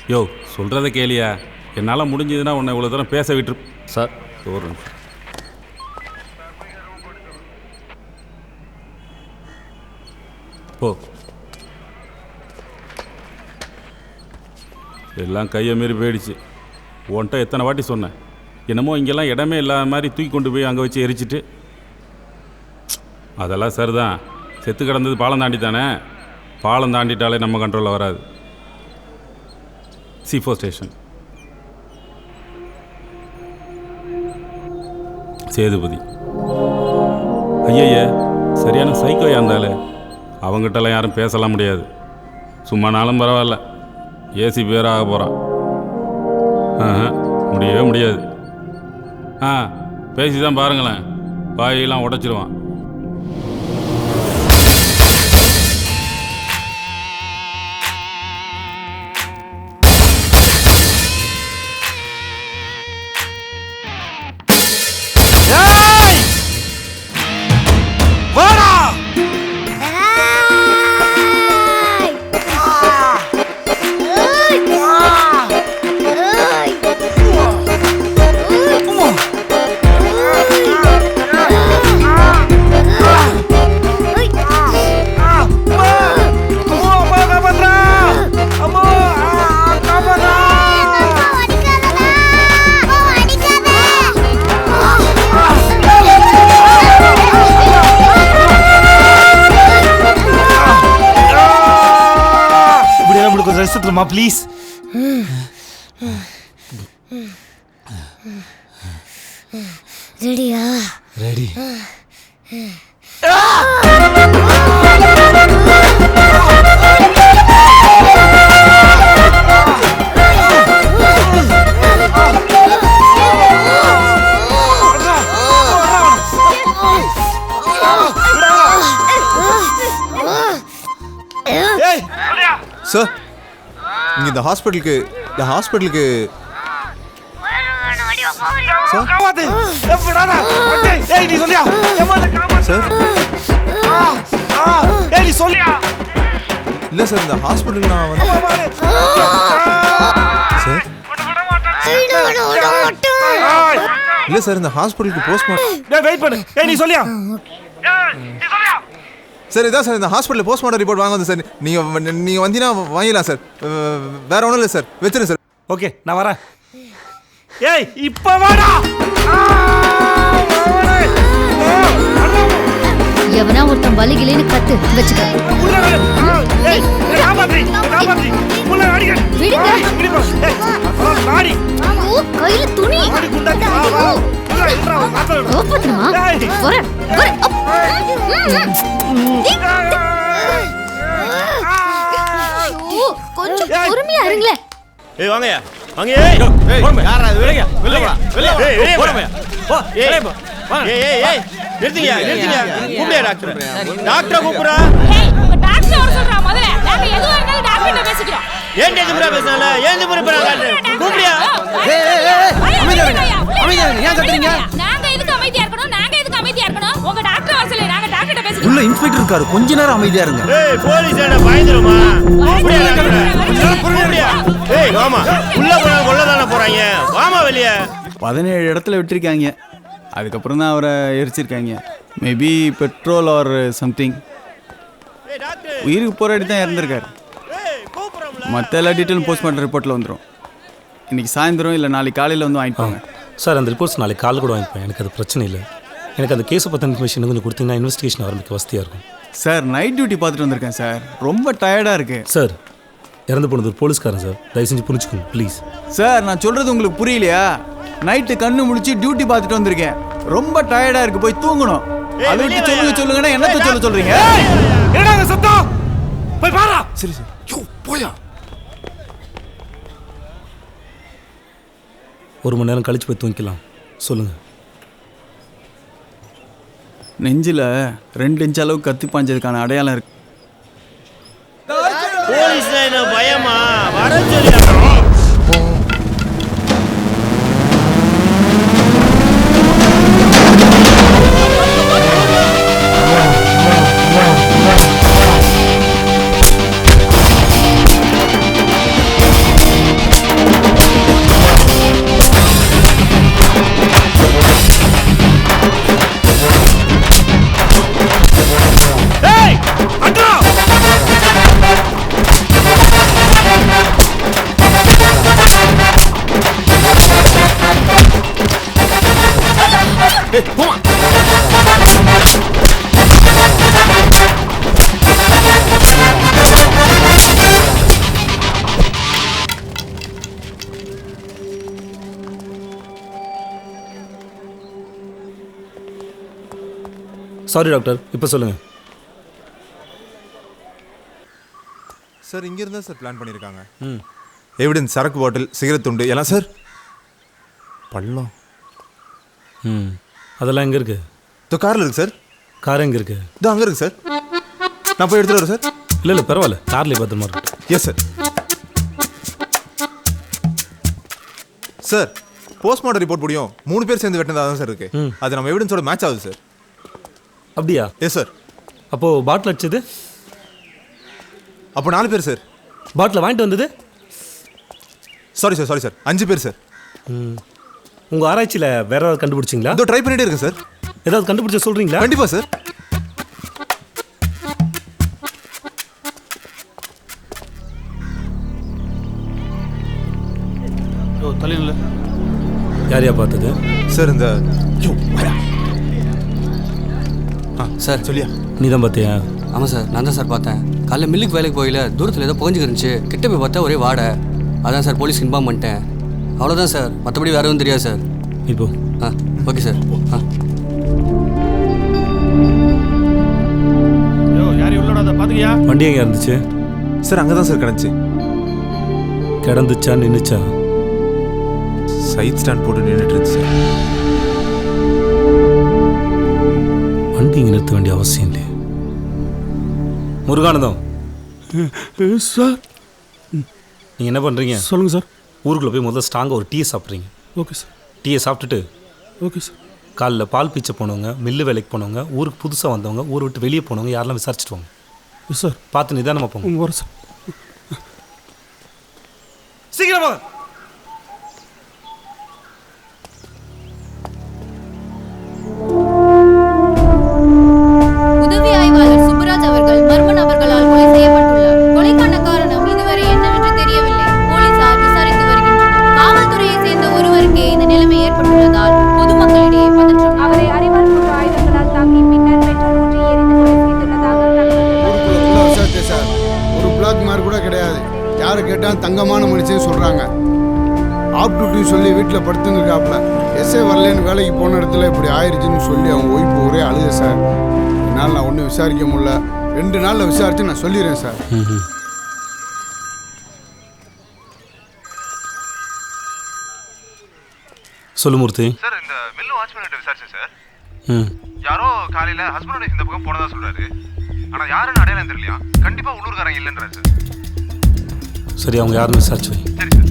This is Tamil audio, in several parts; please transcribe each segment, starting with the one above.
யோ சொல்கிறத கேளியா, என்னால் முடிஞ்சதுன்னா உன்னை இவ்வளோ தூரம் பேச விட்டுரு சார். ஒரு நிமிஷம். போ. எல்லாம் கையை மீறி போயிடுச்சு. உன்கிட்ட எத்தனை வாட்டி சொன்னேன், என்னமோ இங்கெல்லாம் இடமே இல்லாத மாதிரி தூக்கி கொண்டு போய் அங்கே வச்சு எரிச்சிட்டு. அதெல்லாம் சரிதான், செத்து கிடந்தது பாலம் தாண்டி தானே. பாலம் தாண்டிட்டாலே நம்ம கண்ட்ரோலில் வராது. C4 station Sethupathi. ஐயய்ய, சரியான சைக்கோயா இருந்தாலே. அவங்ககிட்டலாம் யாரும் பேசலாம் முடியாது. சும்மானாலும் பரவாயில்ல, ஏசி பேராக போகிறான். முடியவே முடியாது. பேசி தான் பாருங்களேன், பாயெல்லாம் உடைச்சிருவான். ப்ளீஸ். ரெடியா? ரெடி. சார், இங்க இந்த ஹாஸ்பிட்டலுக்கு இல்ல சார், இந்த ஹாஸ்பிட்டல் நான் வந்து சார் இல்ல சார், இந்த ஹாஸ்பிட்டலுக்கு போஸ்ட்மார்ட்டம் வெயிட் பண்ணு. நீ சொல்லியா? சார் இதான் சார், இந்த ஹாஸ்பிட்டல் போஸ்ட்மார்ட்டம் ரிப்போர்ட் வாங்க வந்து சார். நீங்க வந்தீங்கன்னா வாங்கிடலாம் சார். வேற ஒன்றும் இல்லை சார், வச்சிருங்க சார். ஓகே, நான் வரேன். ஏய், இப்ப வாடா. எவனா ஒருத்தன் வலிகளேன்னு கத்து வச்சுக்க. கையில துணி கொஞ்சம் பொறுமையா இருங்களே. ஏய் வாங்கயா, வாங்க. ஏய் யாரா இது? வெளிய வெளிய வெளிய போறமே. போ. ஏய் நிறுத்துங்க. கூப்பிடுயா டாக்டர். டாக்டர் கூப்பிடுறா. ஏய் உங்க டாக்டர் வர சொல்றா முதல்ல. நாங்க எதுவா இருந்தாலும் டாக்டர் கிட்ட பேசிக்கிறோம். ஏன் டேஜ்புரா பேசல? ஏன் புறப்பறா டாக்டர்? கூப்பிடுயா. அமைதியா இருங்க. ஏன் கத்துறீங்க? நாங்க எதுக்கு அமைதியா இருக்கணும்? உங்க டாக்டர் வர சொல்லி நாங்க டாக்டர் கிட்ட பேசிக்கிறோம். உள்ள இன்ஸ்பெக்டர் இருக்காரு, கொஞ்ச நேரம் அமைதியா இருங்க. ஏய் போலீஸ் என்ன பயந்துருமா? கூப்பிடுயா. ஏய் வாமா. உள்ள போனா கொல்லதான போறாங்க. வாமா வெளிய. 17 இடத்துல விட்டுருக்காங்க. அதுக்கப்புறம் தான் அவரை எரிச்சிருக்காங்க. Maybe petrol or something. உயிருக்கு போராடி தான் இறந்துருக்காரு. மற்ற எல்லா டீட்டெயிலும் போஸ்ட்மார்ட்டம் ரிப்போர்ட்டில் வந்துடும். இன்றைக்கி சாயந்தரம் இல்லை நாளைக்கு காலையில் வந்து வாங்கிப்பாங்க. சார் அந்த ரிப்போர்ட்ஸ் நாளைக்கு காலையில் கூட வாங்கிப்பேன். எனக்கு அது பிரச்சனை இல்லை. எனக்கு அந்த கேஸை பற்றின இன்ஃபர்மேஷன் கொஞ்சம் கொடுத்தீங்கன்னா இன்வெஸ்டிகேஷன் ஆரம்பிக்க வசதியாக இருக்கும். சார் நைட் டியூட்டி பார்த்துட்டு வந்திருக்கேன் சார். ரொம்ப டயர்டாக இருக்குது சார். இறந்து போனது ஒரு போலீஸ்காரன் சார், தயவு செஞ்சு புரிஞ்சுக்கோங்க ப்ளீஸ். சார் நான் சொல்கிறது உங்களுக்கு புரியலையா? நைட்டு கண்ணு முடிச்சு டியூட்டி பார்த்துட்டு வந்திருக்கேன். ரொம்ப டயர்டாக இருக்குது, போய் தூங்கணும். அதை விட்டு சொல்லுங்கன்னா என்னத்த சொல்கிறீங்க? என்னங்க சத்தம்? போய் பாரா. சரி சார். போயா. 1 மணி நேரம் கழிச்சு போய் தூங்கிக்கலாம். சொல்லுங்கள். நெஞ்சில் 2 இன்ச் அளவுக்கு கத்தி பாஞ்சதுக்கான அடையாளம் இருக்கு. போலீஸ் என்ன பயமா? வர சொல்லி போமா. சாரி டாக்டர், இப்போ சொல்லுங்கள். சார் இங்கே இருந்தால் சார் பிளான் பண்ணியிருக்காங்க. எவிடன்ஸ், சரக்கு பாட்டில், சிகரெட் துண்டு எல்லாம் சார். பள்ளம் அதெல்லாம் எங்கே இருக்குது? இதோ காரில் இருக்குது சார். கார் எங்கே இருக்குது? இதோ அங்கே இருக்குது சார். நான் போய் எடுத்துகிட்டு வரேன் சார். இல்லை பரவாயில்ல, கார்லேயே பத்திரமா இருக்கு. Yes sir. Sir postmortem report முடியும் 3 பேர் சேர்ந்து வெட்டினதாக தான் சார் இருக்குது. அது நம்ம எவிடன்ஸோட மேட்ச் ஆகுது சார். அப்படியா? Yes sir. அப்போது பாட்டில் அடிச்சது? அப்போ 4 பேர் சார். பாட்டில் வாங்கிட்டு வந்தது? சாரி சார் 5 பேர் சார். உங்கள் ஆராய்ச்சியில் வேற ஏதாவது கண்டுபிடிச்சிங்களா? இதோ ட்ரை பண்ணிகிட்டே இருக்கேன் சார். ஏதாவது கண்டுபிடிச்ச சொல்கிறீங்களா? கண்டிப்பாக சார். தலையில யாரையா பார்த்தது? சார் இந்த சார் சொல்லியா? நீ தான் பார்த்தியா? ஆமாம் சார், நான் தான் சார் பார்த்தேன். காலைல மில்லுக்கு வேலைக்கு போயில தூரத்தில் ஏதோ புகஞ்சுக்கு இருந்துச்சு. கிட்ட போய் பார்த்தா ஒரே வாடை. அதான் சார் போலீஸ்க்கு இன்ஃபார்ம் பண்ணிட்டேன். அவ்வளோதான் சார், மற்றபடி வேற எதுவும் தெரியாது சார். இப்போ ஓகே சார். யாரையும் உள்ளோட பாத்துக்கியா? வண்டி எங்கே இருந்துச்சு? சார் அங்கே தான் சார் கிடந்துச்சு. கிடந்துச்சா நின்றுச்சா? சைட் ஸ்டாண்ட் போட்டு நின்றுட்டு இருந்துச்சு சார். வண்டி இங்கே நிறுத்த வேண்டிய அவசியம் இல்லையே. முருகானந்தம் சார் நீங்கள் என்ன பண்ணுறீங்க? சொல்லுங்கள் சார். ஊருக்குள்ளே போய் முதல்ல ஸ்ட்ராங்காக ஒரு டீயை சாப்பிட்றீங்க. Okay sir. டீயை சாப்பிட்டுட்டு ஓகே சார். காலைல பால் பீச்சை போனவங்க, மில்லு வேலைக்கு போனவங்க, ஊருக்கு புதுசாக வந்தவங்க, ஊரை விட்டு வெளியே போனவங்க யாரெல்லாம் விசாரிச்சுட்டு வாங்க. சார் பார்த்து நிதானமாக போங்க. வர சார். சீக்கிரமா. உதவி ஆய்வாளர் சுப்புராஜ் அவர்கள் மர்ம நபர்களால் கொலை செய்யப்பட்டுள்ளார். கொலைக்கான காரணம் இதுவரை என்னவென்று தெரியவில்லை. போலீசார் விசாரித்து வருகின்றனர். காவல்துறையை சேர்ந்த ஒருவருக்கே இந்த நிலைமை ஏற்பட்டுள்ளதால் பொதுமக்களிடையே பதற்றம். அவரை அறிவால் போன்ற ஆயுதங்களால் தாக்கி பின்னர் பெட்ரோல் ஊற்றி எரிந்து கொலை செய்துள்ளதாக விசாரித்தேன் சார். ஒரு பிளாக் மார்க் கூட கிடையாது. யாரை கேட்டால் தங்கமான மனுஷன் சொல்கிறாங்க. ஆப் டியூட்டி சொல்லி வீட்டில் படுத்துருக்காப்புல. எஸ்ஏ வரலேன்னு வேலைக்கு போன இடத்துல இப்படி ஆயிடுச்சுன்னு சொல்லி அவங்க ஒய்ஃபு ஒரே அழுக சார். என்னால் நான் ஒன்றும் விசாரிக்க முடியல. 2 நாளில் விசாரித்து நான் சொல்லிடுறேன் சார். சொல்லு மூர்த்தி. சார் இந்த மில்லு வாட்ச்மேன் கிட்ட விசாரிச்சேன் சார். யாரோ காலையில் ஹஸ்பண்டோட இந்த பக்கம் போனதா சொல்கிறாரு. ஆனால் யாருன்னு அடையாளம் தெரியலையா? கண்டிப்பாக உள்ளூர்காரங்க இல்லைன்றாரு சார். சரி, அவங்க யாருன்னு விசாரிச்சு வை. சரி சார்.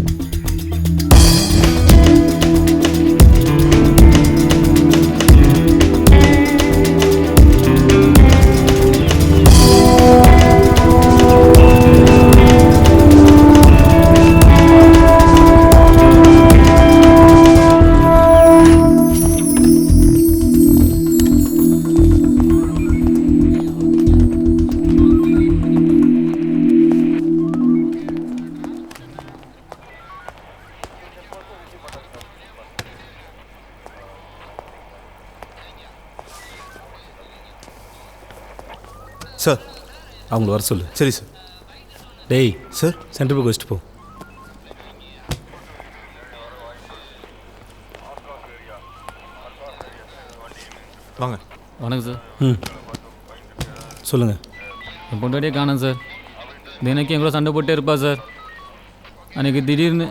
சார் அவங்கள வர சொல்லு. சரி சார். டேய் சார் சென்டர் புக் வச்சுட்டு போ. வாங்க. வணக்கம் சார். சொல்லுங்கள். என் பொண்டாட்டியே காணோம் சார். தினைக்கும் என் கூட சண்டை போட்டே இருப்பா சார். அன்றைக்கி திடீர்னு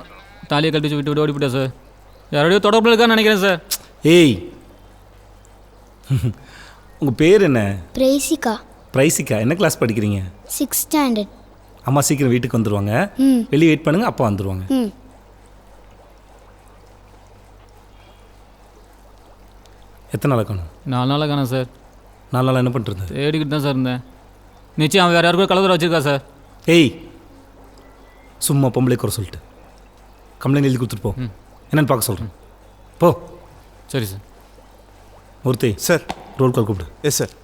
தாலியை கட்டி வச்சு விட்டு ஓடிவிட்டா சார். யாரோடையோ தொடர்பில் இருக்கான்னு நினைக்கிறேன் சார். ஏய் உங்கள் பேர் என்ன? பிரேசிகா. பிரைசிகா. என்ன கிளாஸ் படிக்கிறீங்க? 6th standard. அம்மா சீக்கிரம் வீட்டுக்கு வந்துடுவாங்க. வெளியே வெயிட் பண்ணுங்க, அப்பா வந்துடுவாங்க. எத்தனை நாளாக காணும்? 4 நாளாக காணோம் சார். 4 நாளாக என்ன பண்ணிட்டு இருந்தேன்? தேடிக்கிட்டு தான் சார் இருந்தேன். நிச்சயம் அவன் வேறு யாருக்கும் கலவரம் வச்சிருக்கா சார். ஏய் சும்மா பொம்பளை குறை சொல்லிட்டு கம்ப்ளைண்ட் எழுதி கொடுத்துட்டு போ. என்னன்னு பார்க்க சொல்கிறேன். போ. சரி சார். மூர்த்தி சார் ரோல் கால் கூப்பிடு. Yes sir.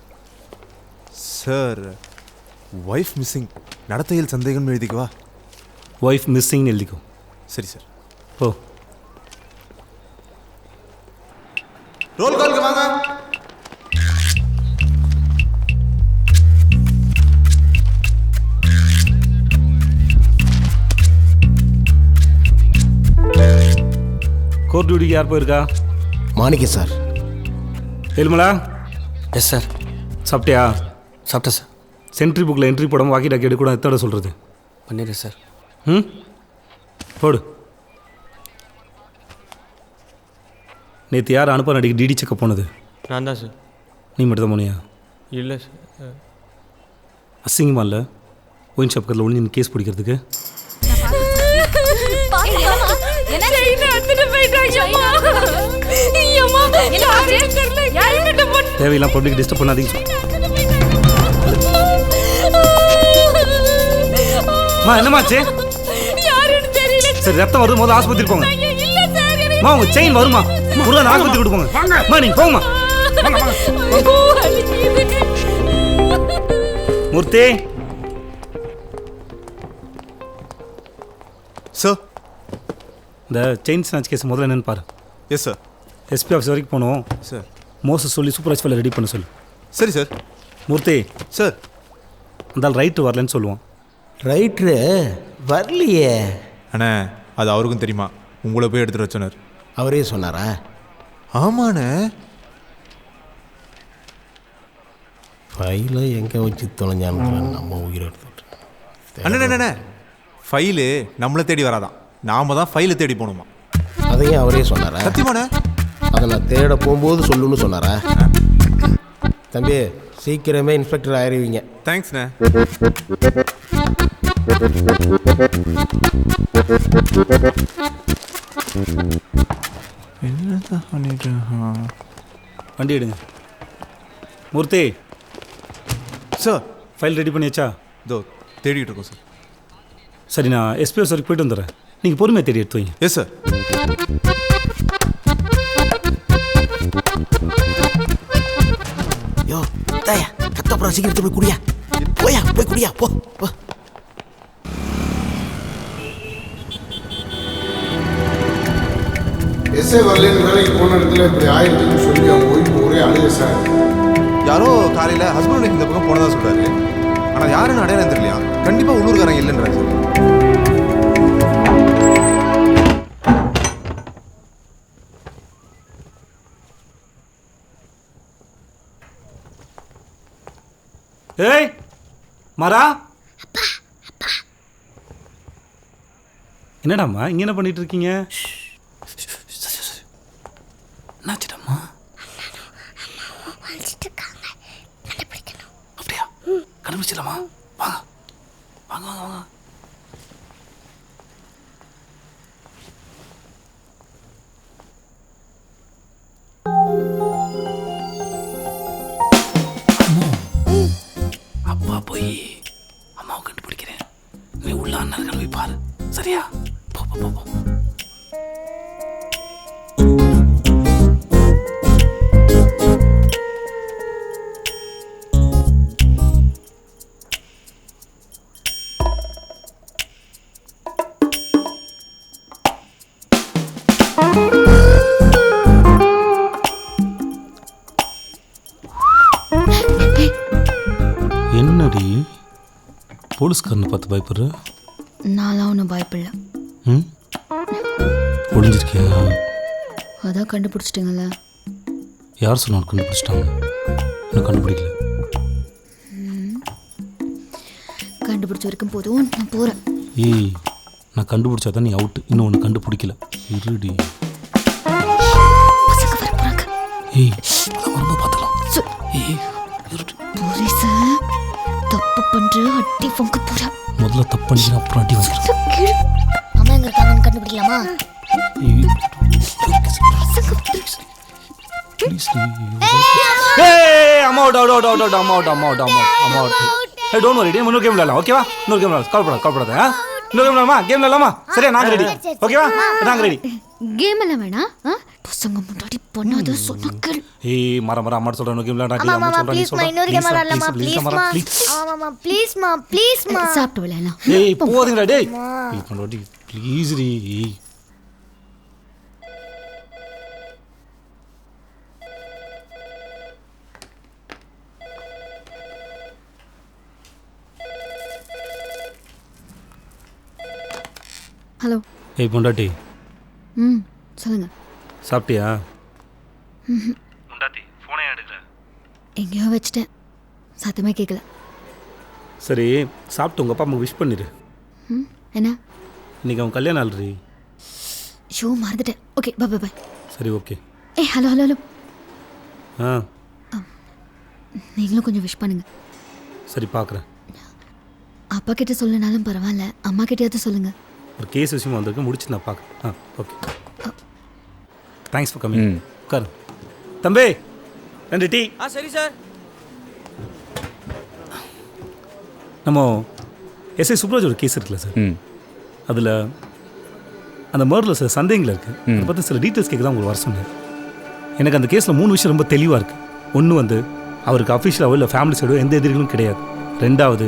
Sir wife missing, நடத்தையில் சந்தேகம்னு எழுதிக்குவா? ஒய்ஃப் மிஸ்ஸிங்னு எழுதிக்கோ. சரி சார். போ. ரோல் காலுக்கு வாங்க. கோர்ட் டியூட்டிக்கு யார் போயிருக்கா? மாணிக்க சார். ஏழுமலா? Yes sir. சாப்பிட்டியா? சாப்பிட்டேன் சார். சென்ட்ரி புக்கில் என்ட்ரி போடாமல் வாக்கி டாக்கி எடுக்கூடாது எத்தோட சொல்கிறது? பண்ணிடுறேன் சார். ம் போடு. நேற்று யார் அனுப்ப நடிக்க டிடி செக்கப் போனது? நான் தான் சார். நீ மட்டும் தான் போனியா? இல்லை சார். அசிங்கமா இல்லை ஒயின் ஷாப் கதில் ஒழிஞ்சு கேஸ் பிடிக்கிறதுக்கு? தேவையெல்லாம் பப்ளிக் டிஸ்டர்ப் பண்ணாதீங்க. என்னமாச்சு? சரி ரத்தம் வருது, முதல்ல ஆஸ்பத்திரி போங்க. உங்க செயின் வருமா? முருகன் ஆஸ்பத்திரி கூட்டு போங்க. நீங்க போங்கம்மா. மூர்த்தி சார், இந்த செயின் ஸ்நாச் கேஸ் முதல்ல என்னன்னு பாரு. Yes sir. எஸ்பி ஆஃபீஸ் வரைக்கும் போனோம் சார். மோச சொல்லி சூப்பர்வைஸ் ஃபைலை ரெடி பண்ண சொல்லு. சரி சார். மூர்த்தி சார், அந்த ரைட்டு வரலன்னு சொல்லுவான். ரைட்ரு வரலையே அண்ணே, அது அவருக்கும் தெரியுமா? உங்களை போய் எடுத்துகிட்டு வச்சோனர். அவரே சொன்னாரா? ஆமாண்ணே. ஃபைலை எங்கே வச்சு தொலைஞ்சான்னு நம்ம உயிரை எடுத்துட்டு. அண்ணே, ஃபைலு நம்மளை தேடி வராதான், நாம தான் ஃபைலை தேடி போகணுமா? அதையும் அவரே சொன்னாரா? சத்தியமாண்ணே. அதை நான் தேட போகும்போது சொல்லுன்னு சொன்னாரா? தம்பி சீக்கிரமே இன்ஸ்பெக்டர் ஆயிடுவீங்க. தேங்க்ஸ்ண்ணே. என்னதான் பண்ணிட்டு வண்டி எடுங்க. மூர்த்தி சார், ஃபைல் ரெடி பண்ணியாச்சா? இதோ தேடிட்டு இருக்கோம் சார். சரி, நான் எஸ்பி ஆஃபீஸ் வரைக்கும் போயிட்டு வந்துடுறேன். நீங்கள் பொறுமையாக தேடி எடுத்து வைங்க. Yes sir. யோ தாயா கத்தப்புறம் சீக்கிரத்தை போய் குடியா. போயா போய் குடியா போ. எஸ்ஐ வரலன்னு வேலைக்கு போன இடத்துல இப்படி ஆயிரத்துன்னு சொல்லி அவன் போய் ஒரே அழுக சார். யாரோ காலையில் ஹஸ்பண்ட் இந்த பக்கம் போனதா சொல்கிறாரு. ஆனால் யாருன்னு அடையாளம் தெரியலையா? கண்டிப்பாக உள்ளூர்காரங்க இல்லைன்றாங்க சார். ஏய் மரா, என்னடாம்மா இங்கே என்ன பண்ணிட்டு இருக்கீங்க? என்னாச்சுடம்மா? அப்படியா? கண்டுபிடிச்சிடலாமா? வாங்க வாங்க வாங்க வாங்க. அப்பா போய் அம்மாவை கண்டுபிடிக்கிறேன். நீ உள்ள அண்ணன் போய் பாரு. சரியா? போ போ போ போ. என்னடி போலீஸ்காரனை பார்த்து பயப்படுற? நான்லாம் ஒன்றும் பயப்படல. ம் ஒளிஞ்சிருக்கியா? அதான் கண்டுபிடிச்சிட்டிங்கல்ல. யார் சொன்னாலும் கண்டுபிடிச்சிட்டாங்க. இன்னும் கண்டுபிடிக்கல. கண்டுபிடிச்ச வரைக்கும் போதும், நான் போகிறேன். ஏய், நான் கண்டுபிடிச்சா தான் நீ அவுட்டு. இன்னும் ஒன்று கண்டுபிடிக்கல. இருடி. பசங்க வர போகிறாங்க. ஏய், அதை வரும்போது பார்த்தலாம். ஏய் இருடி. போலீஸ் தப்பு பண்ணுற அடி வாங்க போகிறேன். முதல்ல தப்பு பண்ணிக்கிறேன், அப்புறம் அடி வாங்கிக்கிறேன். அம்மா எங்க இருக்காங்கன்னு கண்டுபிடிக்கலாமா? அம்மா அவுட் அவுட் அவுட் அவுட் அம்மா அவுட் அம்மா அவுட் அம்மா அம்மா அவுட். ஏய் டோன்ட் வரி, இன்னொரு கேம் விளையாடலாம். ஓகேவா? இன்னொரு கேம் விளையாடலாம். கவலைப்படாத. இன்னொரு கேம் விளையாடலாமா? கேம் விளையாடலாமா? சரியா? நாங்க ரெடி. ஓகேவா? நாங்க ரெடி. கேம் எல்லாம் வேணாம். பசங்க முன்னாடி பண்ணாத சொன்னக்கள். ஏய் மர அம்மா சொல்றேன். இன்னொரு கேம் விளையாடலாம். அம்மா சொல்றேன். நீ சொல்ற. இன்னொரு கேம் விளையாடலாமா? ப்ளீஸ் மா. சாப்பிட்டு விளையாடலாம். ஏய் போதுங்கடா டேய். ப்ளீஸ் பண்ணோடி. ப்ளீஸ் டி. ஹலோ. ஏய் பொண்டாட்டி. சொல்லுங்க. சாப்பிட்டியா? முண்டாத்தி ஃபோனே எடுக்கல. எங்கேயோ வச்சுட்டேன், சத்தமே கேட்கல. சரி, சாப்பிட்டு உங்கள் அப்பா அம்மா விஷ் பண்ணிடு. என்ன? இன்னைக்கு அவன் கல்யாணம் ஆல்ரெடி. ஷோ மறந்துட்டேன். ஓகே, பாய் பாய். சரி, ஓகே. Hello hello hello. நீங்களும் கொஞ்சம் விஷ் பண்ணுங்க. சரி, பார்க்குறேன். அப்பா கிட்ட சொல்லனாலும் பரவாயில்ல, அம்மா கிட்டயாவது சொல்லுங்க. ஒரு கேஸ் விஷயமா வந்திருக்கு, முடிச்சு நான் பார்க்குறேன். ஓகே. Thanks for coming. உட்காரு தம்பி, 2 டீ. சரி சார். நம்ம எஸ்ஐ சுப்ராஜ் ஒரு கேஸ் இருக்குல்ல சார், அதில் அந்த மர்டரில் சில சந்தேகங்கள் இருக்குது. அதை பற்றி சில டீட்டெயில்ஸ் கேட்க தான் உங்களுக்கு வர சொன்னேன். எனக்கு அந்த கேஸில் 3 விஷயம் ரொம்ப தெளிவாக இருக்குது. ஒன்று அவருக்கு அஃபிஷியலாகவோ இல்லை ஃபேமிலி சைடோ எந்த எதிரிகளும் கிடையாது. 2வது,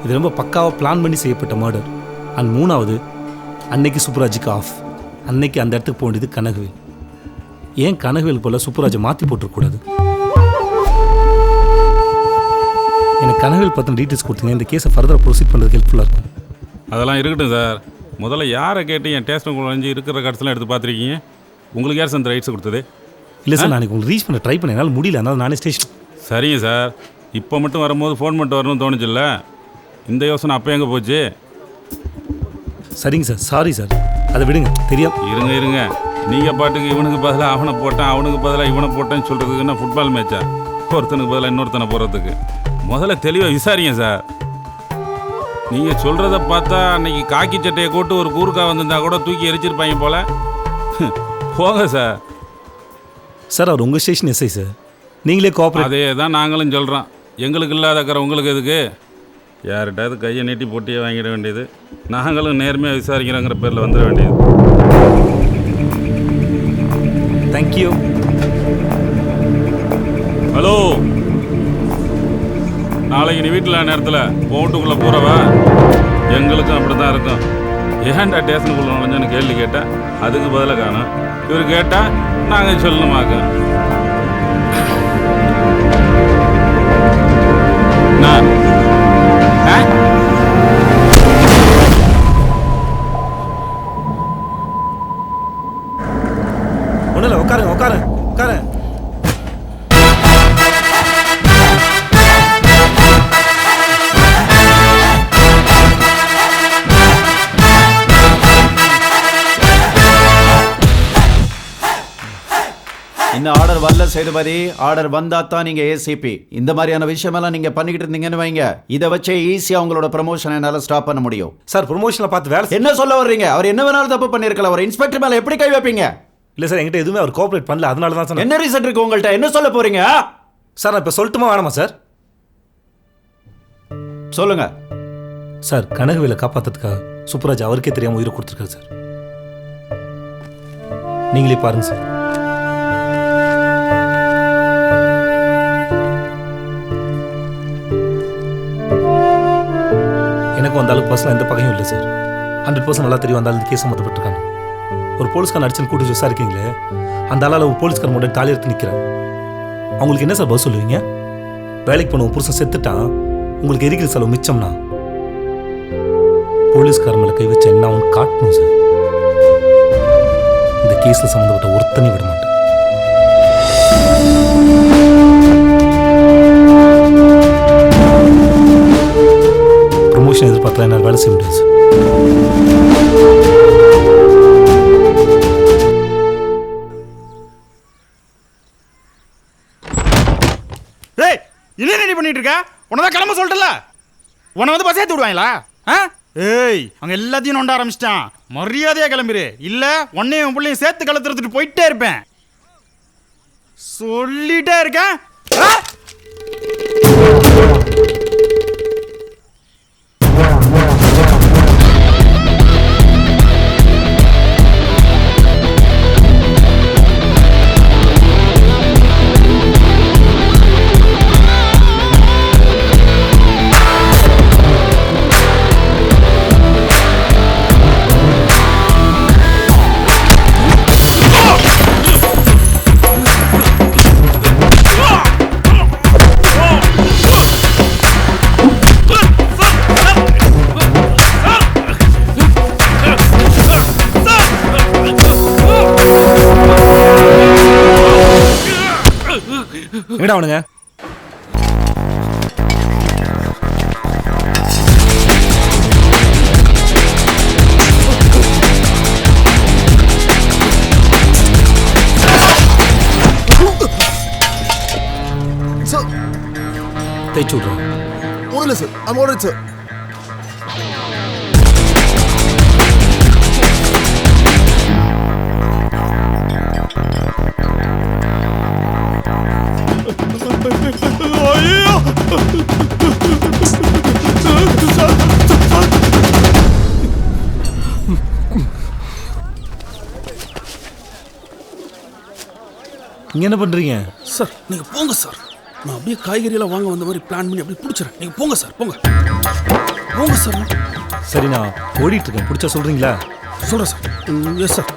இது ரொம்ப பக்காவாக பிளான் பண்ணி செய்யப்பட்ட மர்டர். அண்ட் 3வது, அன்னைக்கு சூப்பராஜுக்கு ஆஃப். அன்னைக்கு அந்த இடத்துக்கு போக வேண்டியது கனகவேல். ஏன் கனகவேல் போல் சூப்பராஜை மாற்றி போட்டுருக்கூடாது? எனக்கு கனகவேல் பற்றின டீட்டெயில்ஸ் கொடுத்தீங்க, இந்த கேஸை ஃபர்தராக ப்ரொசீட் பண்ணுறதுக்கு ஹெல்ப்ஃபுல்லாக இருக்கும். அதெல்லாம் இருக்கட்டும் சார். முதல்ல யாரை கேட்டு என் டேஸ்ட் குழஞ்சி இருக்கிற கார்ட்ஸ்லாம் எடுத்து பார்த்துருக்கீங்க? உங்களுக்கு யார் சார் அந்த ரைட்ஸ் கொடுத்தது? இல்லை சார், நான் உங்களுக்கு ரீச் பண்ண ட்ரை பண்ண என்னால் முடியல, அதனால் நானே ஸ்டேஷன். சரிங்க சார், இப்போ மட்டும் வரும்போது ஃபோன் பண்ணிட்டு வரணும்னு தோணுச்சுல்ல, இந்த யோசனை அப்போ எங்கே போச்சு? சரிங்க சார், சாரி சார், அதை விடுங்க. தெரியும். இருங்க, நீங்கள் பாட்டுக்கு இவனுக்கு பதிலாக அவனை போட்டான், அவனுக்கு பதிலாக இவனை போட்டேன்னு சொல்கிறதுக்குன்னா ஃபுட்பால் மேட்சா? ஒருத்தனுக்கு பதிலாக இன்னொருத்தனை போகிறதுக்கு முதல்ல தெளிவாக விசாரிங்க சார். நீங்கள் சொல்கிறத பார்த்தா அன்னைக்கு காக்கி சட்டையை போட்டு ஒரு கூறுக்கா வந்திருந்தா கூட தூக்கி எரிச்சிருப்பாங்க போல. போங்க சார். சார், அவர் உங்கள் ஸ்டேஷன் எஸ்ஐ சார், நீங்களே கோஆப்ரேட். அதே தான் நாங்களும் சொல்கிறோம். எங்களுக்கு இல்லாதக்கிற உங்களுக்கு எதுக்கு? யார்கிட்டாவது கையை நீட்டி போட்டியே வாங்கிட வேண்டியது. நாங்களும் நேர்மையாக விசாரிக்கிறோங்கிற பேரில் வந்துட வேண்டியது. தேங்க்யூ. ஹலோ, நாளைக்கு நீ வீட்டில் நேரத்தில் போட்டுக்குள்ளே போகிறவா? எங்களுக்கும் அப்படி தான் இருக்கும். ஏன்டா ஸ்டேஷனுக்குள்ளே நுழைஞ்சோன்னு கேள்வி கேட்டேன், அதுக்கு பதிலாக காணும். இவர் கேட்டால் நாங்கள் சொல்லணுமாக்க. நான் ஒன்றும் இல்லை, உட்காருங்க. இன்னும் ஆர்டர் வரல சேதுபதி. ஆர்டர் வந்தா தான் நீங்க ஏசிபி. இந்த மாதிரியான விஷயமெல்லாம் நீங்க பண்ணிக்கிட்டு இருந்தீங்கன்னு வைங்க, இதை வச்சே ஈஸியா உங்களோட ப்ரமோஷன் என்னால ஸ்டாப் பண்ண முடியும். சார், ப்ரொமோஷனை பார்த்து வேலை என்ன சொல்ல வர்றீங்க? அவர் என்ன வேணாலும் தப்பு பண்ணிருக்கலாம், அவர் இன்ஸ்பெக்டர் மேல எப்படி கை வைப்பீங்க? இல்லை சார், என்கிட்ட எதுவுமே அவர் கோஆப்ரேட் பண்ணல, அதனால தான் சார். என்ன ரீசன் இருக்கு உங்கள்கிட்ட? என்ன சொல்ல போறீங்க சார்? நான் இப்போ சொல்லட்டுமா வேணாமா சார்? சொல்லுங்க சார். கனகவேலை காப்பாற்றுறதுக்காக சூப்பராஜ் அவருக்கே தெரியாமல் உயிரை கொடுத்துருக்காரு சார். நீங்களே பாருங்க சார். எனக்கும் அந்த அளவுக்கு பர்சனல் எந்த பகையும் இல்லை சார். 100% நல்லா தெரியும் அந்த அளவுக்கு கேஸ் சம்மந்தப்பட்டிருக்காங்க. ஒரு போலீஸ்காரன் அடிச்சு கூட்டி விசாரிக்கீங்களே, அந்த ஆளால் ஒரு போலீஸ்காரன் முன்னாடி தாலி எடுத்து நிற்கிறேன். அவங்களுக்கு என்ன சார் பதில் சொல்லுவீங்க? வேலைக்கு போன புருஷன் செத்துட்டான், உங்களுக்கு எரிக்கிற செலவு மிச்சம்னா போலீஸ்காரன் மேலே கை வச்சு என்ன அவன் காட்டணும் சார். இந்த கேஸில் சம்மந்தப்பட்ட ஒருத்தனையும் விட மாட்டேன். ப்ரொமோஷன் எதிர்பார்த்தா என்னால் வேலை செய்ய முடியாது சார். என்ன ரெடி பண்ணிட்டு இருக்க? உனதான் கிளம்ப சொல்லிட்டல. உன்னை வந்து பஸ் ஏற்றி விடுவாங்களா? ஏய், அங்க எல்லாத்தையும் நோண்ட ஆரம்பிச்சிட்டான். மரியாதையா கிளம்பிரு, இல்ல உன்னையும் உன் பிள்ளையும் சேர்த்து கலத்துறதுட்டு போயிட்டே இருப்பேன். சொல்லிட்டே இருக்கேன். எங்கடா அவனுங்க? தேய்ச்சி விட்றோம். ஒன்றும் இல்லை sir. I'm all right, sir. இங்கே என்ன பண்ணுறீங்க? சார் நீங்கள் போங்க சார். நான் அப்படியே காய்கறியெல்லாம் வாங்க வந்த மாதிரி பிளான் பண்ணி அப்படியே பிடிச்சிடறேன். நீங்கள் போங்க சார், போங்க போங்க சார். சரி, நான் ஓடிட்டு இருக்கேன். பிடிச்சா சொல்கிறீங்களா? சொல்கிறேன் சார். Yes sir.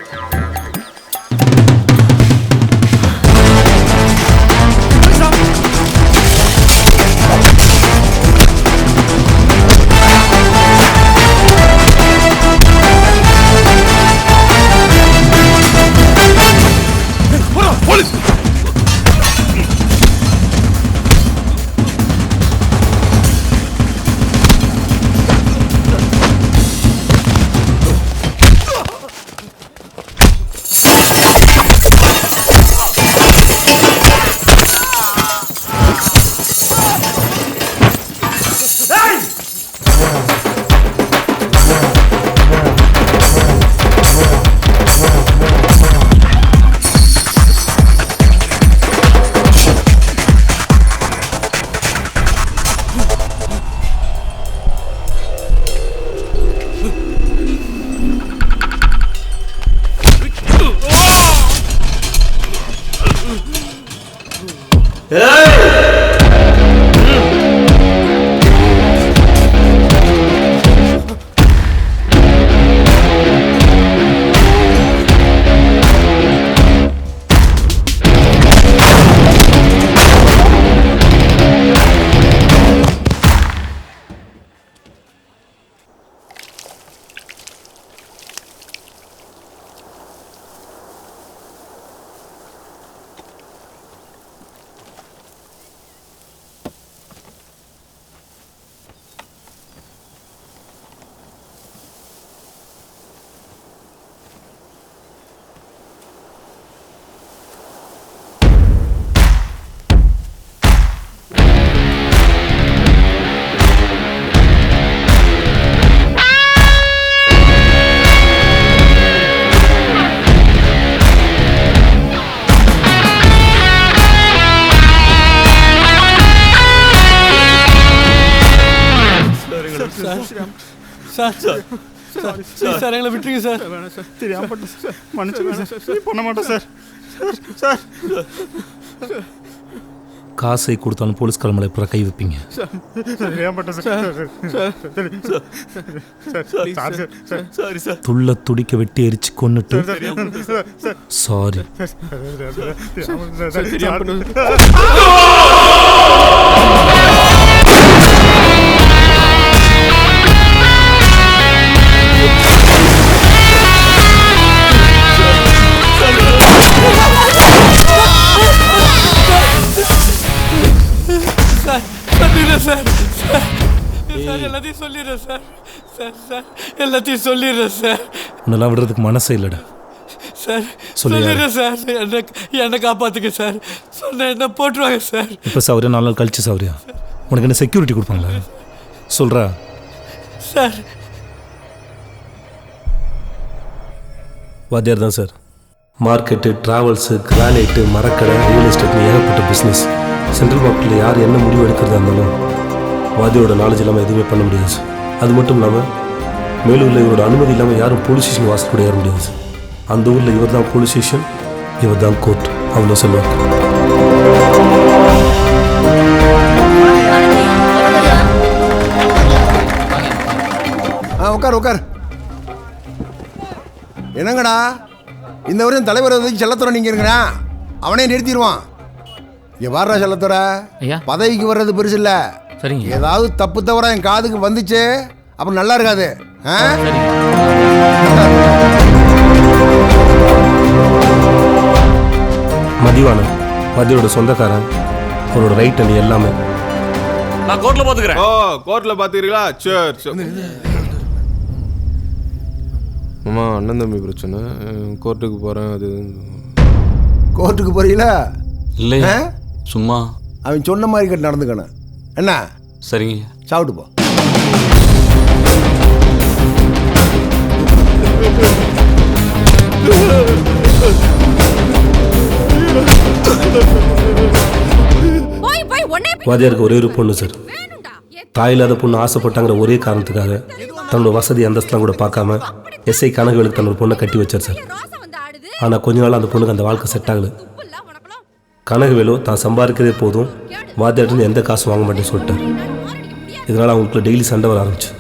சார் எங்களை விட்டுருங்க சார். தெரியாம சார், மன்னிச்சுங்க சார். பண்ண மாட்டோம் சார். சார் காசை கொடுத்தாலும் போலீஸ்கார மேலே இப்போ கை வைப்பீங்க. துள்ள துடிக்க வெட்டி எரிச்சு கொன்னுட்டு சாரி. எல்லாத்தையும் சொல்லிடுறேன் சார். சார் எல்லாத்தையும் சொல்லிடுறேன் சார். உன்னெல்லாம் விடுறதுக்கு மனசே இல்லைடா சார். சொல்லிடுறேன் சார். என்னை காப்பாத்துங்க சார். சொன்ன என்ன போட்டுருவாங்க சார். இப்போ சௌரியா 4 நாள் கழிச்சு சௌரியா உனக்கு என்ன செக்யூரிட்டி கொடுப்பாங்களா? சொல்கிறா சார். வாத்தியார் தான் சார். மார்க்கெட்டு, ட்ராவல்ஸு, கிரானைட்டு, மரக்கடை, ரியல் எஸ்டேட்னு ஏகப்பட்ட பிஸ்னஸ். சென்ட்ரல் மார்க்கெட்டில் யார் என்ன முடிவு எடுக்கிறதா இருந்தாலும் வாதியோட நாலேஜ் இல்லாமல் எதுவுமே பண்ண முடியாது சார். அது மட்டும் இல்லாமல் மேலூரில் இவரோட அனுமதி இல்லாமல் யாரும் போலீஸ் ஸ்டேஷன் வாசல் கூட ஏற முடியாது சார். அந்த ஊரில் இவர் தான் போலீஸ் ஸ்டேஷன், இவர் தான் கோர்ட். அவ்வளோ சொல்லுவார். உட்கார். என்னங்கடா இந்த வரையும் தலைவர் வந்து செல்லத்துறை நீங்கள் இருக்கிறா அவனே நிறுத்திடுவான். இங்கே வர்ற செல்லத்துறை பதவிக்கு வர்றது பெருசு இல்லை. சரிங்க. ஏதாவது தப்பு தவறா என் காதுக்கு வந்துச்சு அப்புறம் நல்லா இருக்காது. மதிவானன் வாத்தியோட சொந்தக்காரன். அவரோட ரைட் அண்ட் எல்லாமே. நான் கோர்ட்ல பாத்துக்கிறேன். ஓ கோர்ட்ல பாத்துக்கிறீங்களா? சரி. அம்மா அண்ணன் தம்பி பிரச்சனை, கோர்ட்டுக்கு போறேன். அது கோர்ட்டுக்கு போறீங்களா? இல்லையா சும்மா அவன் சொன்ன மாதிரி கிட்ட நடந்துக்கணும். என்ன? சரிங்க. சாப்பிட்டு போ. வாதியாருக்கு ஒரே ஒரு பொண்ணு சார். தாயில்லாத பொண்ணு ஆசைப்பட்டாங்கிற ஒரே காரணத்துக்காக தன்னோட வசதி அந்தஸ்தெலாம் கூட பார்க்காம எஸ்ஐ கனகவேலுக்கு தன்னோட பொண்ணை கட்டி வச்சார் சார். ஆனால் கொஞ்ச நாள் அந்த பொண்ணுக்கு அந்த வாழ்க்கை செட் ஆகலை. கனகவேலு தான் சம்பாதிக்கிறதே போதும், வாத்தியார்ட்டு எந்த காசும் வாங்க மாட்டேன்னு சொல்லிட்டார். இதனால் அவங்களுக்குள்ள டெய்லி சண்டை வர ஆரம்பிச்சு.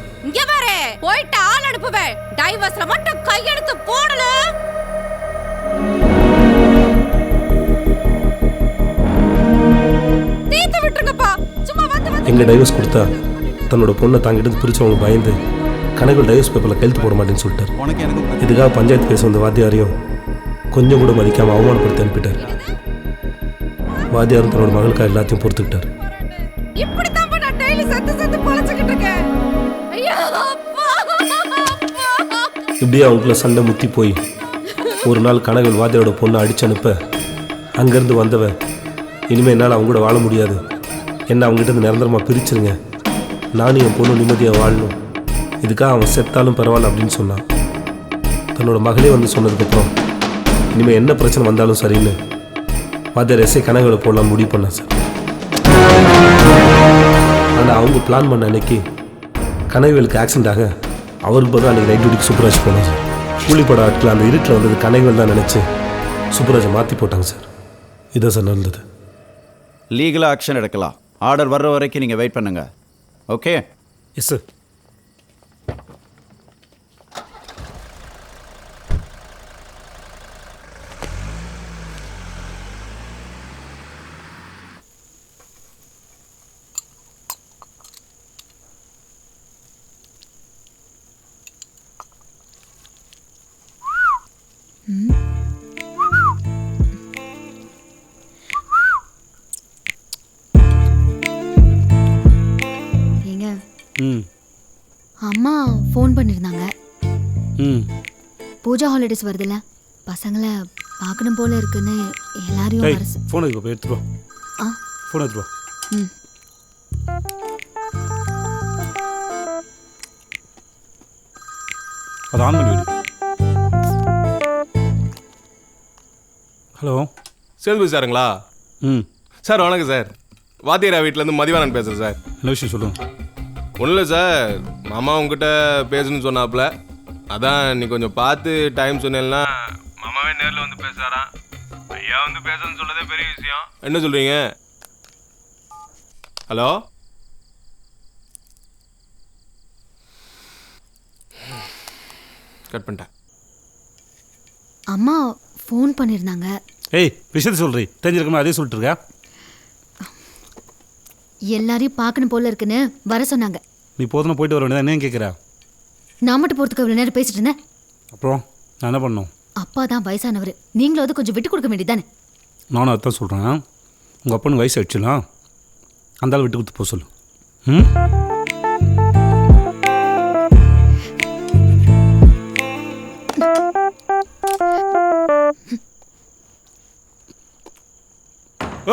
எங்க டைவர்ஸ் கொடுத்தா தன்னோட பொண்ணை தாங்கிட்டு பிரிச்சவங்க பயந்து கனகவேல் டைவர்ஸ் பேப்பரில் கையெழுத்து போட மாட்டேன்னு சொல்லிட்டார். இதுக்காக பஞ்சாயத்து பேச வந்த வாத்தியாரையும் கொஞ்சம் கூட மதிக்காமல் அவமானப்படுத்தி அனுப்பிட்டார். வாத்தியாரும் தன்னோட மகளுக்காக எல்லாத்தையும் பொறுத்துக்கிட்டார். இப்படியே அவங்களுக்குள்ள சண்டை முத்தி போய் ஒரு நாள் கனகவேல் வாத்தியாரோட பொண்ணை அடிச்சு அனுப்ப அங்கேருந்து வந்தவன் இனிமேல் என்னால் அவங்க கூட வாழ முடியாது, என்ன அவங்ககிட்ட நிரந்தரமாக பிரிச்சுருங்க, நானும் என் பொண்ணு நிம்மதியாக வாழணும், இதுக்காக அவன் செத்தாலும் பரவாயில்ல அப்படின்னு சொன்னான். தன்னோட மகளே வந்து சொன்னதுக்கப்புறம் இனிமேல் என்ன பிரச்சனை வந்தாலும் சரின்னு வாத்தியார் எஸ்ஐ கனகவேலை போடலாம் முடிவு பண்ணான் சார். ஆனால் அவங்க பிளான் பண்ண அன்னைக்கு கனகவேலுக்கு ஆக்சிடென்ட் ஆக அவருக்கு பதில் அன்றைக்கி நைட் டியூட்டிக்கு சூப்பர்வைஸ் போனாங்க சார். கூலிப்பட ஆட்கள் அந்த இருட்டில் வந்தது கனகவேல் தான் நினச்சி சூப்பர்வைஸை மாற்றி போட்டாங்க சார். இதான் சார் நடந்தது. லீகலாக ஆக்ஷன் எடுக்கலாம். ஆர்டர் வர்ற வரைக்கும் நீங்கள் வெயிட் பண்ணுங்க. ஓகே? Yes sir. அம்மா ஃபோன் பண்ணியிருந்தாங்க. பூஜா ஹாலிடேஸ் வருதுல்ல, பசங்களை பார்க்கணும் போல இருக்குன்னு எல்லாரையும் ஃபோன் எடுத்து எடுத்துட்டு வா. ஃபோன் எடுத்துட்டு வா. அது ஆன் பண்ணி விடு. ஹலோ சேதுபதி சாருங்களா? சார் வணக்கம் சார். வாத்தியாரா வீட்டிலேருந்து மதிவானன் பேசுகிறேன் சார். என்ன விஷயம் சொல்லுங்கள். ஒன்றும் இல்லை சார், மாமா உங்ககிட்ட பேசணும்னு சொன்னாப்புல, அதான் நீ கொஞ்சம் பார்த்து டைம் சொன்னேன்னா மாமாவே நேரில் வந்து பேசுகிறாராம். ஐயா வந்து பேசணும்னு சொல்லதே பெரிய விஷயம். என்ன சொல்கிறீங்க? ஹலோ கட் பண்ணிட்டேன். அம்மா ஃபோன் பண்ணியிருந்தாங்க. ஏய் விஷயத்தை சொல்கிறீ, தெரிஞ்சிருக்கமா அதே சொல்லிட்டு இருக்கா? எல்லாரையும் பார்க்கணும் போல இருக்குன்னு வர சொன்னாங்க. நீ போதும் போயிட்டு வர வேண்டியதான், என்ன கேட்குறா? நான் மட்டும் போகிறதுக்கு அவ்வளோ நேரம் பேசிட்டு இருந்தேன். அப்புறம் நான் என்ன பண்ணணும்? அப்பா தான் வயசானவர், நீங்களும் அது கொஞ்சம் விட்டு கொடுக்க வேண்டியதானே? நானும் அதான் சொல்கிறேன். உங்கள் அப்பனுக்கு வயசு ஆயிடுச்சுலாம், அந்த ஆள் விட்டு கொடுத்து போக சொல்லு.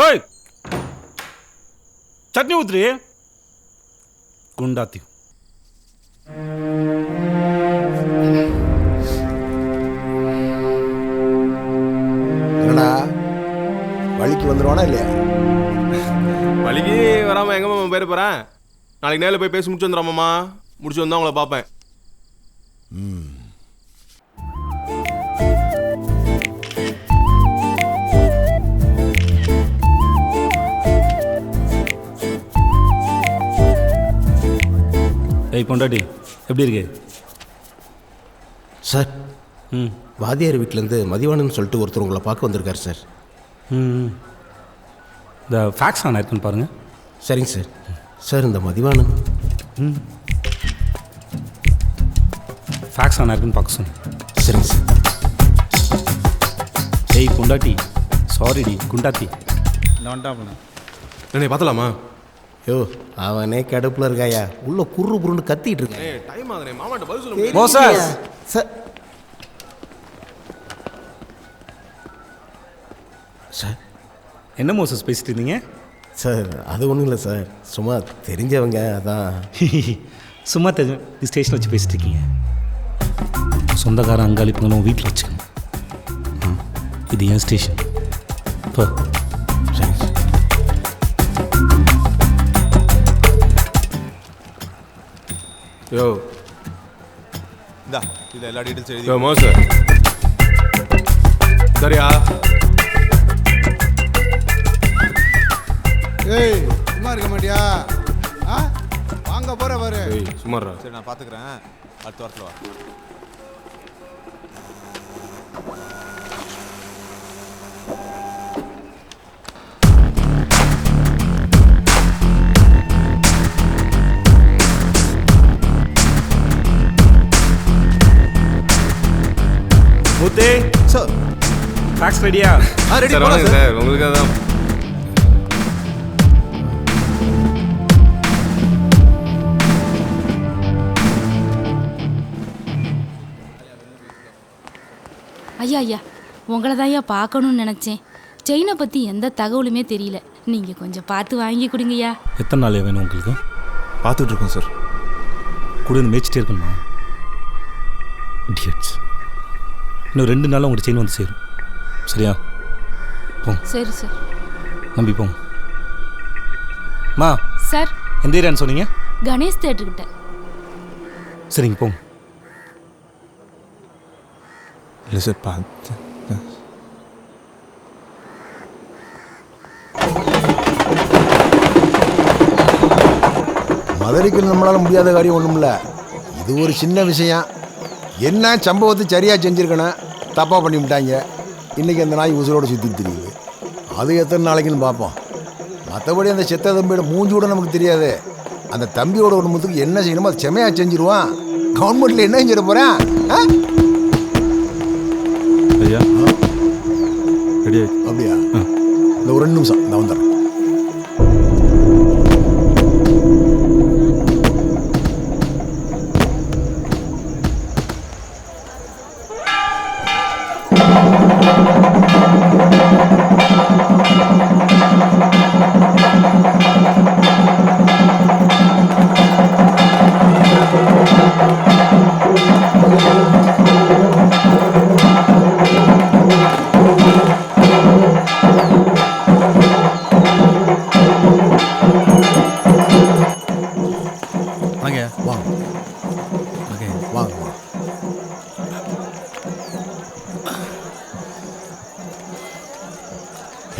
ஓய் சட்னி ஊத்துறி குண்டாத்தி. என்னடா வழிக்கு வந்துடுவானா இல்லையா? வழிக்கு வராமல் எங்கே மாமா போயிட போகிறேன். நாளைக்கு நேரில் போய் பேசி முடிச்சு வந்துடுறோம் மாமா. முடிச்சு வந்தால் உங்களை பார்ப்பேன். ஏய் பொண்டாட்டி எப்படி இருக்கு சார்? வாத்தியார் வீட்டிலேருந்து மதிவானன்னு சொல்லிட்டு ஒருத்தர் உங்களை பார்க்க வந்திருக்காரு சார். இந்த ஃபேக்ஸ் ஆன் இருக்குன்னு பாருங்கள். சரிங்க சார். சார் இந்த மதிவானன் ஃபேக்ஸ் ஆன் இருக்குன்னு பார்க்க சொன்னேன். சரிங்க சார். ஏய் பொண்டாட்டி சாரிடி குண்டாத்தி. இந்த வந்துட்டா பண்ண என்னை பார்த்தலாமா? யோ அவனே கடுப்புல இருக்காயா, உள்ள குறு குருன்னு கத்திட்டு இருக்கேன். டைம் ஆகுதுனே, மாமாட்ட பதில் சொல்ல மோசஸ் சார் சார் என்ன மோசஸ் பேசிட்டு இருந்தீங்க? சார் அது ஒன்றும் இல்லை சார், சும்மா தெரிஞ்சவங்க அதான். சும்மா தெரிஞ்ச ஸ்டேஷன் வச்சு பேசிட்டு இருக்கீங்க. சொந்தக்காரன் அங்காளிப்புங்களும் வீட்டில் வச்சுக்கணும். இது என் ஸ்டேஷன். இப்போ யோ இந்தா இதில் எல்லா டீட்டெயில்ஸ் எழுதி. யோ மோச சரியா? ஏய் சும்மா இருக்க மாட்டியா? ஆ வாங்க போற பாரு. ஏய் சும்மாடா. சரி நான் பார்த்துக்கிறேன், அடுத்த வாரத்தில் வா. மூத்தே சார் ஃபேக்ஸ் ரெடியா? ரெடி சார் வாங்க சார், உங்களுக்கு தான். ஐயா ஐயா உங்களை தான் ஐயா பார்க்கணும்னு நினச்சேன். செயினை பற்றி எந்த தகவலுமே தெரியல. நீங்கள் கொஞ்சம் பார்த்து வாங்கி கொடுங்கய்யா. எத்தனை நாள் வேணும் உங்களுக்கு? பார்த்துட்டு இருக்கோம் சார். கூட இருந்து மேய்ச்சிட்டே இருக்கணுமா? இடியட்ஸ். இன்னும் 2 நாளில் உங்களுக்கு செயின் வந்து சேரும். சரியா? போங்க. சரி சார். நம்பி போங்க. மா சார் எந்த ஏரியான்னு சொன்னீங்க? கணேஷ் தேட்டர்கிட்ட. சரிங்க போங்க. இல்லை சார் பார்த்து மதுரைக்கு நம்மளால முடியாத காரியம் ஒன்றும் இல்லை. இது ஒரு சின்ன விஷயம். என்ன சம்பவத்தை சரியாக செஞ்சுருக்கணும், தப்பாக பண்ணிவிட்டாங்க. இன்றைக்கி அந்த நாய் உசுரோடு சுற்றி தெரியுது. அது எத்தனை நாளைக்குன்னு பார்ப்போம். மற்றபடி அந்த செத்த தம்பியோட மூஞ்சி கூட நமக்கு தெரியாது. அந்த தம்பியோட குடும்பத்துக்கு என்ன செய்யணுமோ அது செமையாக செஞ்சுருவான். கவர்மெண்ட்டில் என்ன செஞ்சிட போகிறேன்? ஐயா ரெடி அப்படியா? இந்த ஒரு 2 நிமிஷம் நான் வந்துடுறேன்.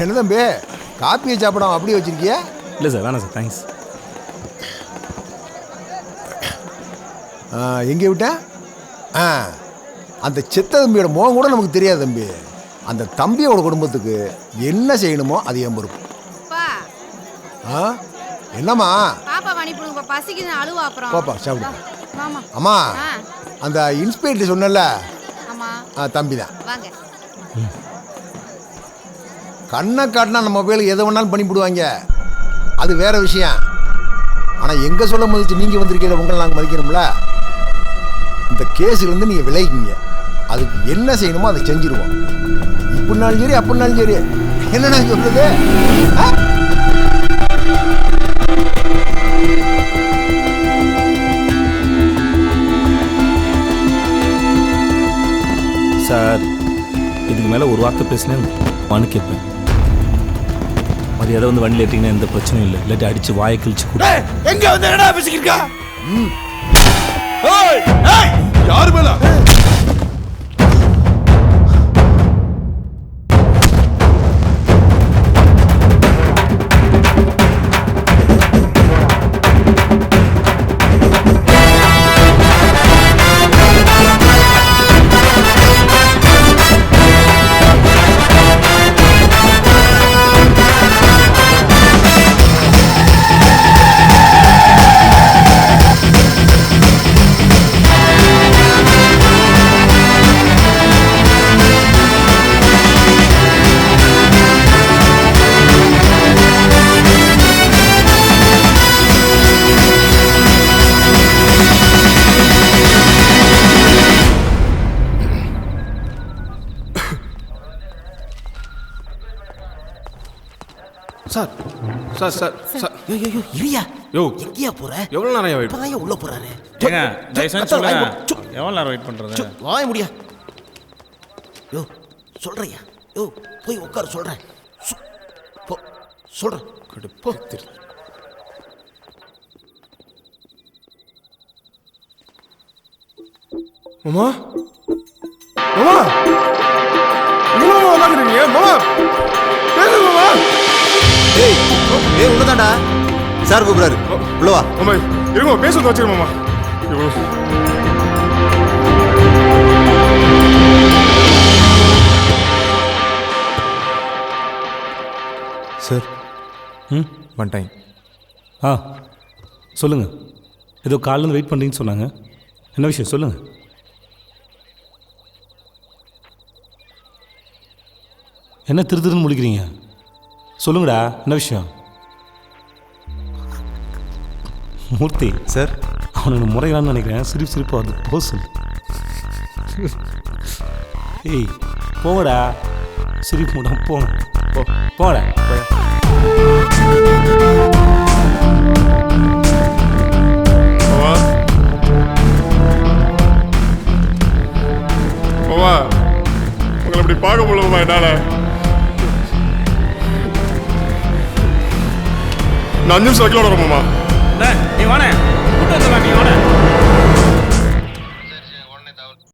என்ன தம்பி காப்பியை சாப்பிடாம அப்படியே வச்சிருக்கிய? இல்லை சார் வேணாம் சார், தேங்க்ஸ். எங்கே விட்டேன்? அந்த செத்த தம்பியோட முகம் கூட நமக்கு தெரியாது தம்பி. அந்த தம்பியோட குடும்பத்துக்கு என்ன செய்யணுமோ அது என் பொறுப்பு. என்னம்மா? பாப்பா வணிப்புடுங்க, பசிக்குது, அழுவா அப்புறம். பாப்பா சாப்பிடு. மாமா. அம்மா அந்த இன்ஸ்பெக்டர் சொன்னல, ஆமா தம்பி தான். வாங்க. கண்ணை காட்டினா நம்ம மொபைலுக்கு எதை வேணாலும் பண்ணிவிடுவாங்க, அது வேற விஷயம். ஆனால் எங்கே சொல்ல மதிச்சு நீங்கள் வந்திருக்கீங்க, உங்களை நாங்கள் மதிக்கணும்ல. இந்த கேஸுலேருந்து நீங்கள் விளைவிக்கிங்க, அதுக்கு என்ன செய்யணுமோ அதை செஞ்சுருவோம். இப்படினாலும் சரி அப்படின்னாலும் சரி. என்னென்ன சொல்றது? சார் இதுக்கு மேலே ஒரு வார்த்தை பேசினேன் மனு கேட்பேன். மரியாதை வந்து வண்டியில் ஏற்றிங்கன்னா எந்த பிரச்சனையும் இல்லை, இல்லாட்டி அடித்து வாயை கிழிச்சு கூட. எங்க வந்து என்ன பேசிக்கிருக்கா? யாரு மேல? சார் சார் சார் சார் ஐயோ இரியா யோ எங்கேயா போற எவ்வளோ நேரம் வெயிட் இப்பதான் உள்ள போறாரு ஏங்க தயவுசெய்து சொல்லுங்க எவ்வளோ நேரம் வெயிட் பண்ணுறது வாய முடியா யோ சொல்றியா யோ போய் உட்கார சொல்றேன் சொல்றேன் போ மாமா மாமா எங்க மாமா உட்காந்துருக்கீங்க மாமா பேசு மாமா ஏய் ஏய் உள்ளதாடா சார் கூப்பிடாரு உள்ள வா மாமா இருங்க பேசுறது வச்சிரு மாமா சார் வந்துட்டேன் ஆ சொல்லுங்கள் ஏதோ காலிலேருந்து வெயிட் பண்ணுறீங்கன்னு சொன்னாங்க என்ன விஷயம் சொல்லுங்கள் என்ன திருன்னு முடிக்கிறீங்க சொல்லுங்கடா என்ன விஷயம் மூர்த்தி சார் அவனுக்கு முறைகளான்னு நினைக்கிறேன் சிரிப்பு அது போ சொல்லு ஏய் போங்கடா சிரிப்பு மூடம் போங்க போங்கடா மாமா உங்களை இப்படி பார்க்க முடியலமா என்னால நான் 5 நிமிஷம் வைக்கல மாமா நீ வானே நீ வானே